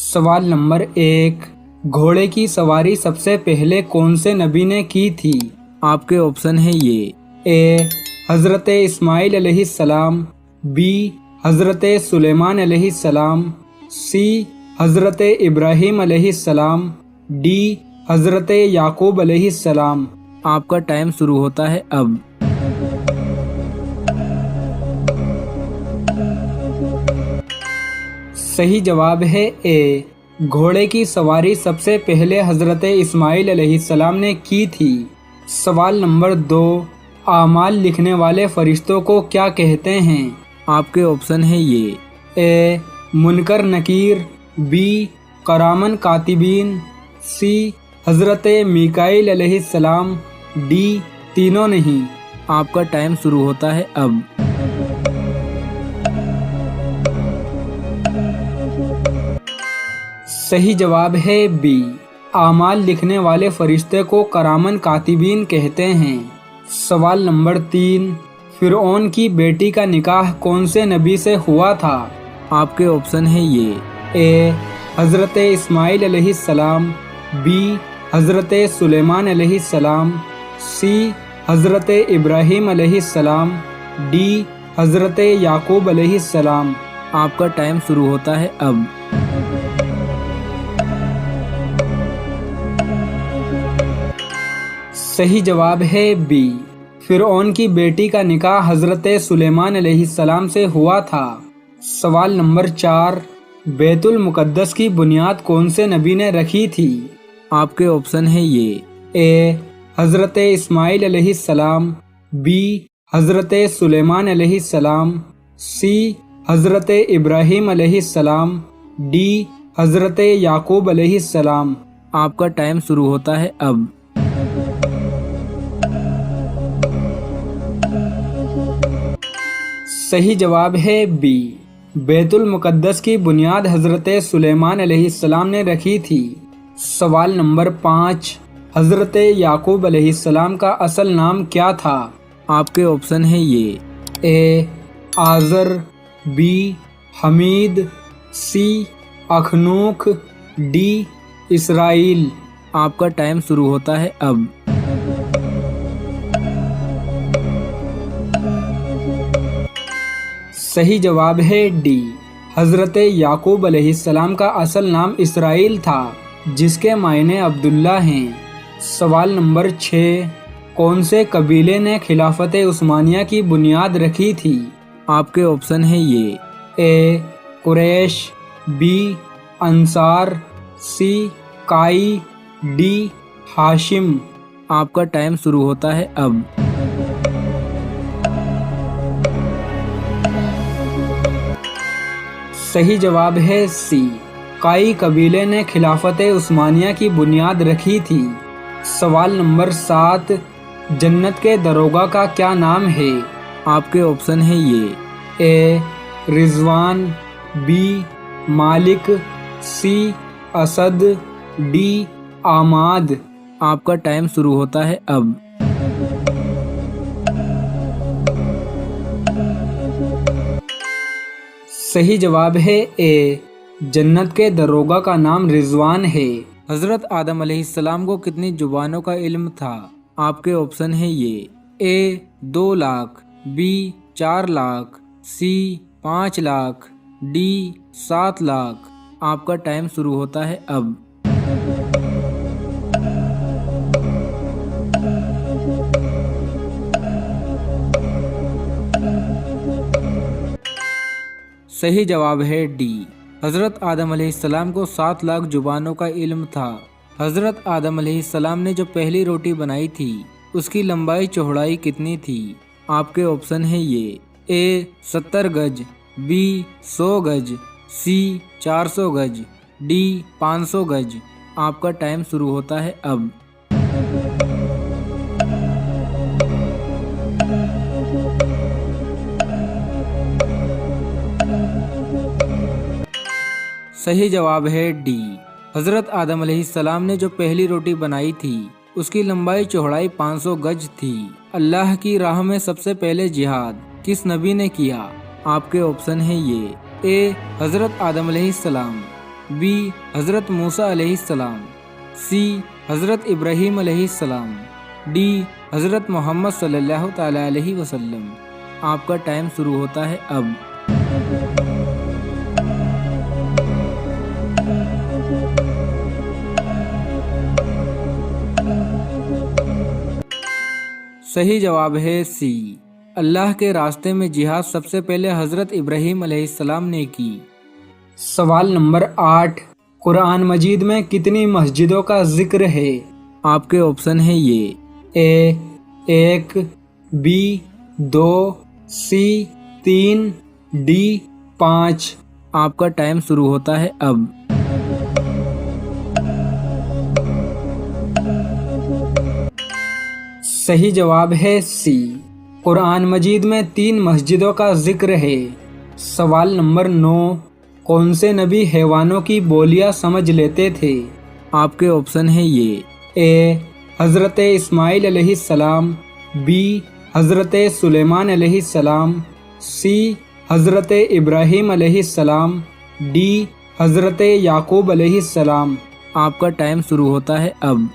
सवाल नंबर 1, घोड़े की सवारी सबसे पहले कौन से नबी ने की थी? आपके ऑप्शन है ये। ए हज़रत इस्माइल अलैहिस्सलाम, बी हज़रत सुलेमान अलैहिस्सलाम, सी हज़रत इब्राहीम अलैहिस्सलाम, डी हज़रत याकूब अलैहिस्सलाम। आपका टाइम शुरू होता है अब। सही जवाब है ए, घोड़े की सवारी सबसे पहले हज़रत इस्माइल अलैहिस्सलाम ने की थी। सवाल नंबर 2, आमाल लिखने वाले फरिश्तों को क्या कहते हैं? आपके ऑप्शन है ये। ए मुनकर नकीर, बी करामन कातिबीन, सी हज़रत मीकाईल अलैहिस्सलाम, डी तीनों नहीं। आपका टाइम शुरू होता है अब। सही जवाब है बी, आमाल लिखने वाले फरिश्ते को करामन कातिबीन कहते हैं। सवाल नंबर 3, फिरौन की बेटी का निकाह कौन से नबी से हुआ था? आपके ऑप्शन है ये। ए हज़रत इस्माइल अलैहिस्सलाम, बी हज़रत सुलेमान अलैहिस्सलाम, सी हज़रत इब्राहीम अलैहिस्सलाम, डी हज़रत याकूब अलैहिस्सलाम। आपका टाइम शुरू होता है अब। सही जवाब है बी, फिरौन की बेटी का निकाह हज़रत सुलेमान अलैहिस्सलाम से हुआ था। सवाल नंबर 4, बैतुल मुक़द्दस की बुनियाद कौन से नबी ने रखी थी? आपके ऑप्शन है ये। ए हज़रत इस्माइल अलैहिस्सलाम, बी हज़रत सुलेमान अलैहिस्सलाम, सी हज़रत इब्राहीम अलैहिस्सलाम, डी हज़रत याकूब अलैहिस्सलाम। आपका टाइम शुरू होता है अब। सही जवाब है बी, बैतुल मुक़द्दस की बुनियाद हज़रत सुलेमान अलैहिस्सलाम ने रखी थी। सवाल नंबर 5, हज़रत याकूब अलैहिस्सलाम का असल नाम क्या था? आपके ऑप्शन है ये। ए आज़र, बी हमीद, सी अखनूक, डी इसराइल। आपका टाइम शुरू होता है अब। सही जवाब है डी, हज़रत याकूब अलैहिस्सलाम का असल नाम इसराइल था, जिसके मायने अब्दुल्ला हैं। सवाल नंबर 6, कौन से कबीले ने खिलाफत उस्मानिया की बुनियाद रखी थी? आपके ऑप्शन है ये। ए कुरैश, बी अंसार, सी काई, डी हाशिम। आपका टाइम शुरू होता है अब। सही जवाब है सी, काई कबीले ने खिलाफत उस्मानिया की बुनियाद रखी थी। सवाल नंबर 7, जन्नत के दरोगा का क्या नाम है? आपके ऑप्शन है ये। ए रिजवान, बी मालिक, सी असद, डी आमाद। आपका टाइम शुरू होता है अब। सही जवाब है ए, जन्नत के दरोगा का नाम रिजवान है। हज़रत आदम अलैहिस्सलाम को कितनी जुबानों का इल्म था? आपके ऑप्शन है ये। ए 2 लाख, बी 4 लाख, सी 5 लाख, डी 7 लाख। आपका टाइम शुरू होता है अब। सही जवाब है डी, हज़रत आदम अलैहिस्सलाम को 7 लाख जुबानों का इल्म था। हज़रत आदम अलैहिस्सलाम ने जो पहली रोटी बनाई थी उसकी लंबाई चौड़ाई कितनी थी? आपके ऑप्शन है ये। ए 70 गज, बी 100 गज, सी 400 गज, डी 500 गज। आपका टाइम शुरू होता है अब। सही जवाब है डी, हज़रत आदम अलैहिस्सलाम ने जो पहली रोटी बनाई थी उसकी लंबाई चौड़ाई 500 गज थी। अल्लाह की राह में सबसे पहले जिहाद किस नबी ने किया? आपके ऑप्शन है ये। ए हज़रत आदम अलैहिस्सलाम, बी हज़रत मूसा अलैहिस्सलाम, सी हज़रत इब्राहीम अलैहिस्सलाम, डी हज़रत मोहम्मद सल्लल्लाहु ताला अलैहि वसल्लम। आपका टाइम शुरू होता है अब। सही जवाब है सी। अल्लाह के रास्ते में जिहाद सबसे पहले हज़रत इब्राहीम अलैहिस्सलाम ने की। सवाल नंबर 8, कुरान मजीद में कितनी मस्जिदों का जिक्र है? आपके ऑप्शन है ये ए 1, बी 2, सी 3, डी 5। आपका टाइम शुरू होता है अब। सही जवाब है सी। कुरान मजीद में 3 मस्जिदों का जिक्र है। सवाल नंबर 9, कौन से नबी हैवानों की बोलियां समझ लेते थे? आपके ऑप्शन है ये ए हज़रत इस्माइल अलैहिस्सलाम, बी हज़रत सुलेमान अलैहिस्सलाम, सी हज़रत इब्राहीम अलैहिस्सलाम, डी हज़रत याकूब अलैहिस्सलाम। आपका टाइम शुरू होता है अब।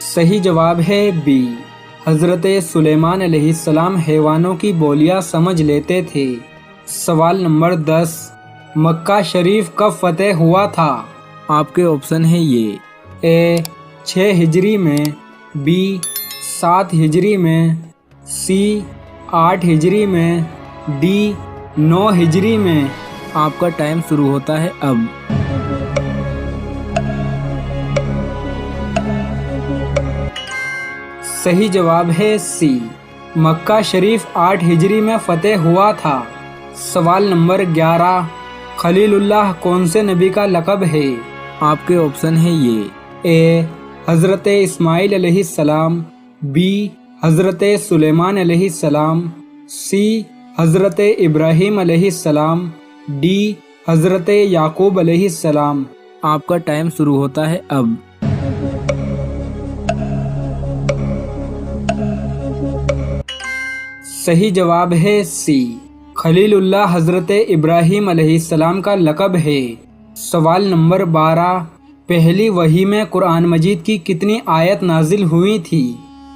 सही जवाब है बी, हज़रत सुलेमान अलैहिस्सलाम हैवानों की बोलियां समझ लेते थे। सवाल नंबर 10, मक्का शरीफ कब फतेह हुआ था? आपके ऑप्शन है ये ए 6 हिजरी में, बी 7 हिजरी में, सी 8 हिजरी में, डी 9 हिजरी में। आपका टाइम शुरू होता है अब। सही जवाब है सी, मक्का शरीफ 8 हिजरी में फतेह हुआ था। सवाल नंबर 11, खलीलुल्लाह कौन से नबी का लक़ब है? आपके ऑप्शन है ये ए हज़रत इस्माइल अलैहिस्सलाम, बी हज़रत सुलेमान अलैहिस्सलाम, सी हज़रत इब्राहीम अलैहिस्सलाम, डी हज़रत याकूब अलैहिस्सलाम। आपका टाइम शुरू होता है अब। सही जवाब है सी, खलीलुल्लाह हज़रत इब्राहीम अलैहिस्सलाम का लक़ब है। सवाल नंबर 12, पहली वही में कुरान मजीद की कितनी आयत नाजिल हुई थी?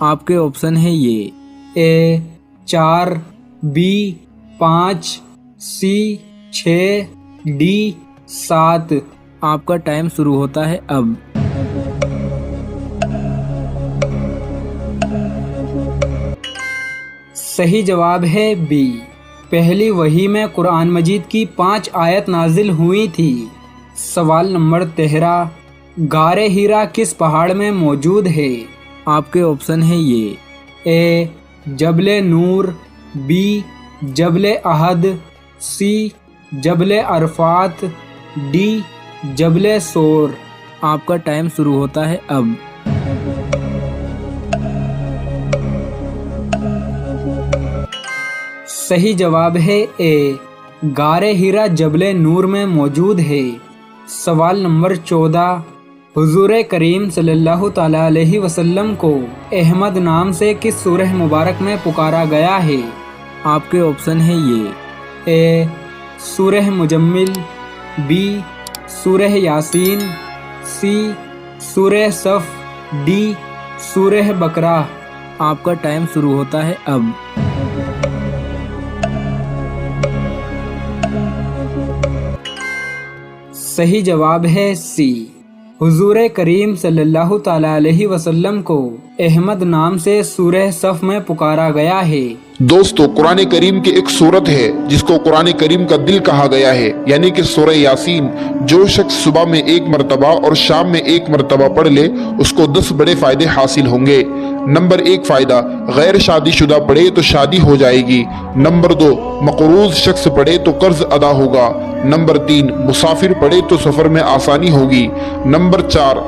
आपके ऑप्शन है ये ए 4, बी 5, सी 6, डी 7। आपका टाइम शुरू होता है अब। सही जवाब है बी, पहली वही में कुरान मजीद की 5 आयत नाजिल हुई थी। सवाल नंबर 13, गारे हीरा किस पहाड़ में मौजूद है? आपके ऑप्शन है ये ए जबले नूर, बी जबले अहद, सी जबले अरफात, डी जबले सोर। आपका टाइम शुरू होता है अब। सही जवाब है ए, गारे हीरा जबले नूर में मौजूद है। सवाल नंबर 14, हुजूर करीम सल्लल्लाहु ताला अलैहि वसल्लम को अहमद नाम से किस सूरह मुबारक में पुकारा गया है? आपके ऑप्शन है ये ए सूरह मुजम्मिल, बी सूरह यासीन, सी सूरह सफ, डी सूरह बकरा। आपका टाइम शुरू होता है अब। सही जवाब है सी, हुजूर करीम सल्लल्लाहु ताला अलैहि वसल्लम को अहमद नाम से सूरह सफ में पुकारा गया है। दोस्तों, कुरान करीम की एक सूरत है जिसको कुरान करीम का दिल कहा गया है, यानी कि सूरह यासीन। जो शख्स सुबह में 1 मरतबा और शाम में 1 मरतबा पढ़ ले, उसको 10 बड़े फायदे हासिल होंगे। नंबर 1 फायदा, गैर शादीशुदा पढ़े तो शादी हो जाएगी। नंबर 2, मकरूज शख्स पढ़े तो कर्ज अदा होगा। नंबर 3, मुसाफिर पढ़े तो सफर में आसानी होगी। नंबर 4,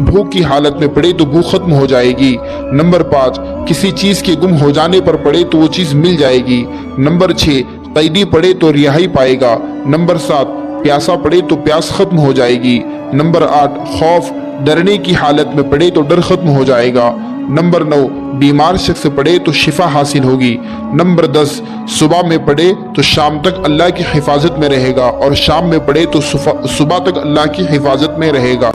भूख की हालत में पढ़े तो भूख खत्म हो जाएगी। नंबर 5, किसी चीज के गुम हो जाने पर पढ़े तो वो चीज मिल जाएगी। नंबर 6, कैदी पढ़े तो रिहाई पाएगा। नंबर 7, प्यासा पढ़े तो प्यास खत्म हो जाएगी। नंबर 8, खौफ डरने की हालत में पढ़े तो डर खत्म हो जाएगा। नंबर 9, बीमार शख्स पढ़े तो शिफा हासिल होगी। नंबर 10, सुबह में पढ़े तो शाम तक अल्लाह की हिफाजत में रहेगा और शाम में पढ़े तो सुबह तक अल्लाह की हिफाजत में रहेगा।